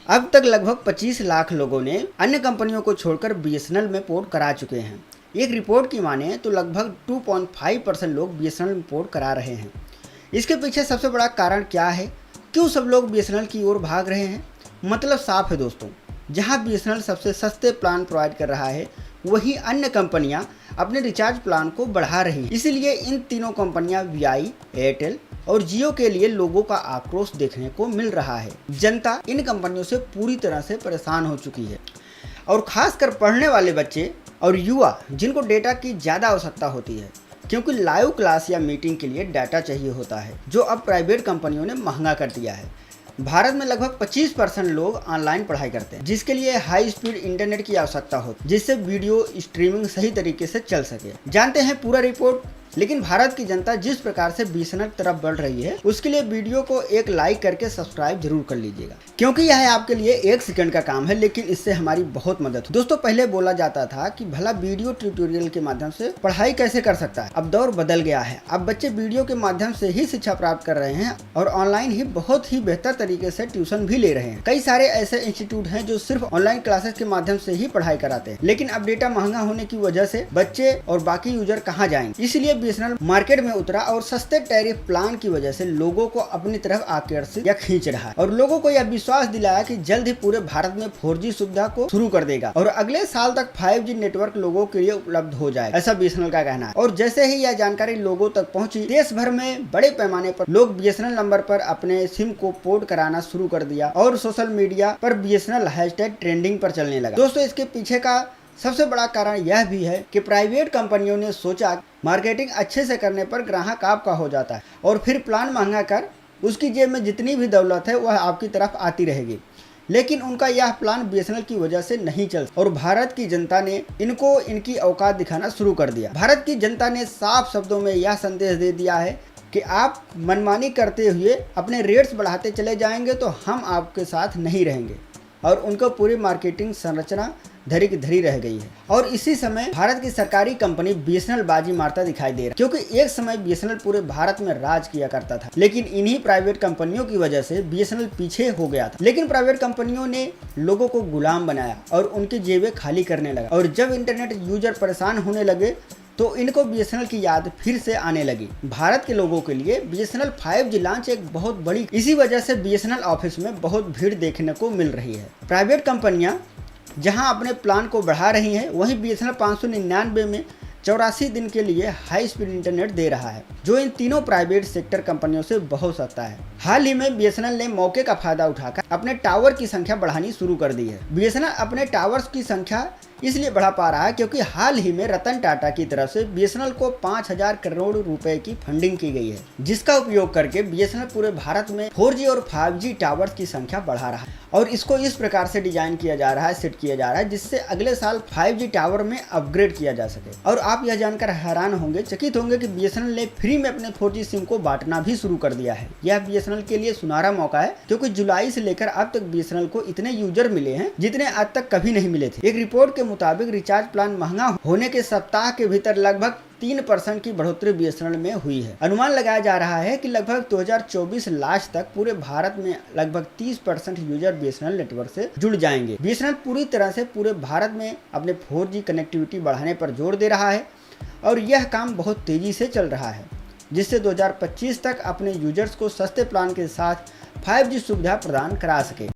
अब तक लगभग 25 लाख लोगों ने अन्य कंपनियों को छोड़कर बीएसएनएल में पोर्ट करा चुके हैं। एक रिपोर्ट की माने तो लगभग 2.5% लोग बीएसएनएल में पोर्ट करा रहे हैं। इसके पीछे सबसे बड़ा कारण क्या है, क्यों सब लोग बीएसएनएल की ओर भाग रहे हैं? मतलब साफ है दोस्तों, जहां बीएसएनएल सबसे सस्ते प्लान प्रोवाइड कर रहा है, वहीं अन्य कंपनियां अपने रिचार्ज प्लान को बढ़ा रही हैं। इसीलिए इन तीनों कंपनियां वीआई, एयरटेल और जियो के लिए लोगों का आक्रोश देखने को मिल रहा है। जनता इन कंपनियों से पूरी तरह से परेशान हो चुकी है और खासकर पढ़ने वाले बच्चे और युवा, जिनको डेटा की ज़्यादा आवश्यकता होती है, क्योंकि लाइव क्लास या मीटिंग के लिए डाटा चाहिए होता है, जो अब प्राइवेट कंपनियों ने महंगा कर दिया है। भारत में लगभग 25% लोग ऑनलाइन पढ़ाई करते हैं, जिसके लिए हाई स्पीड इंटरनेट की आवश्यकता होती है, जिससे वीडियो स्ट्रीमिंग सही तरीके से चल सके। जानते हैं पूरा रिपोर्ट। लेकिन भारत की जनता जिस प्रकार से बीएसएनएल तरफ बढ़ रही है, उसके लिए वीडियो को एक लाइक करके सब्सक्राइब जरूर कर लीजिएगा, क्योंकि यह आपके लिए 1 सेकंड का काम है, लेकिन इससे हमारी बहुत मदद हो। दोस्तों, पहले बोला जाता था कि भला वीडियो ट्यूटोरियल के माध्यम से पढ़ाई कैसे कर सकता है। अब दौर बदल गया है। अब बच्चे वीडियो के माध्यम से ही शिक्षा प्राप्त कर रहे हैं और ऑनलाइन ही बहुत ही बेहतर तरीके से ट्यूशन भी ले रहे हैं। कई सारे ऐसे इंस्टीट्यूट हैं जो सिर्फ ऑनलाइन क्लासेस के माध्यम से ही पढ़ाई कराते हैं, लेकिन अब डेटा महंगा होने की वजह से बच्चे और बाकी यूजर कहाँ जाएंगे। इसलिए बीएसएनएल मार्केट में उतरा और सस्ते टैरिफ प्लान की वजह से लोगों को अपनी तरफ आकर्षित या खींच रहा है और लोगों को यह विश्वास दिलाया कि जल्द ही पूरे भारत में 4G सुविधा को शुरू कर देगा और अगले साल तक 5G नेटवर्क लोगों के लिए उपलब्ध हो जाएगा, ऐसा बीएसएनएल का कहना है। और जैसे ही यह जानकारी लोगों तक पहुंची, देश भर में बड़े पैमाने पर लोग बीएसएनएल नंबर पर अपने सिम को पोर्ट कराना शुरू कर दिया और सोशल मीडिया पर बीएसएनएल हैशटैग ट्रेंडिंग पर चलने लगा। दोस्तों, इसके पीछे का सबसे बड़ा कारण यह भी है कि प्राइवेट कंपनियों ने सोचा मार्केटिंग अच्छे से करने पर ग्राहक आपका हो जाता है और फिर प्लान महंगा कर उसकी जेब में जितनी भी दौलत है वह आपकी तरफ आती रहेगी। लेकिन उनका यह प्लान बीएसएनएल की वजह से नहीं चल और भारत की जनता ने इनको इनकी औकात दिखाना शुरू कर दिया। भारत की जनता ने साफ शब्दों में यह संदेश दे दिया है कि आप मनमानी करते हुए अपने रेट्स बढ़ाते चले जाएंगे तो हम आपके साथ नहीं रहेंगे, और उनको पूरी मार्केटिंग संरचना धरी की धरी रह गई है। और इसी समय भारत की सरकारी कंपनी बीएसएनएल बाजी मारता दिखाई दे रहा है, क्योंकि एक समय बीएसएनएल पूरे भारत में राज किया करता था, लेकिन इन्हीं प्राइवेट कंपनियों की वजह से बीएसएनएल पीछे हो गया था। लेकिन प्राइवेट कंपनियों ने लोगों को गुलाम बनाया और उनकी जेबें खाली करने लगा, और जब इंटरनेट यूजर परेशान होने लगे तो इनको बीएसएनएल की याद फिर से आने लगी। भारत के लोगों के लिए बीएसएनएल 5G लॉन्च एक बहुत बड़ी, इसी वजह से बीएसएनएल ऑफिस में बहुत भीड़ देखने को मिल रही है। प्राइवेट कंपनियां जहां अपने प्लान को बढ़ा रही हैं, वहीं बीएसएनएल 599 में 84 दिन के लिए हाई स्पीड इंटरनेट दे रहा है, जो इन तीनों प्राइवेट सेक्टर कंपनियों से बहुत सस्ता है। हाल ही में बीएसएनएल ने मौके का फायदा उठाकर अपने टावर की संख्या बढ़ानी शुरू कर दी है। बीएसएनएल अपने टावर्स की संख्या इसलिए बढ़ा पा रहा है क्योंकि हाल ही में रतन टाटा की तरफ से बीएसएनएल को 5000 करोड़ रुपए की फंडिंग की गई है, जिसका उपयोग करके बीएसएनएल पूरे भारत में 4G और 5G टावर्स की संख्या बढ़ा रहा है। और इसको इस प्रकार से डिजाइन किया जा रहा है, सेट किया जा रहा है, जिससे अगले साल 5G टावर में अपग्रेड किया जा सके। और आप यह जानकर हैरान होंगे, चकित होंगे कि बीएसएनएल ने फ्री में अपने 4G सिम को बांटना भी शुरू कर दिया है। यह बीएसएनएल के लिए सुनहरा मौका है, क्योंकि जुलाई से लेकर अब तक बीएसएनएल को इतने यूजर मिले हैं जितने आज तक कभी नहीं मिले थे। एक रिपोर्ट के मुताबिक रिचार्ज प्लान महंगा होने के सप्ताह के भीतर लगभग 3% की बढ़ोतरी बीएसएनएल में हुई है। अनुमान लगाया जा रहा है कि लगभग 2024 लास्ट तक पूरे भारत में लगभग 30% यूजर बीएसएनएल नेटवर्क से जुड़ जाएंगे। बीएसएनएल पूरी तरह से पूरे भारत में अपने 4G कनेक्टिविटी बढ़ाने पर जोर दे रहा है और यह काम बहुत तेजी से चल रहा है, जिससे 2025 तक अपने यूजर्स को सस्ते प्लान के साथ 5G सुविधा प्रदान करा सके।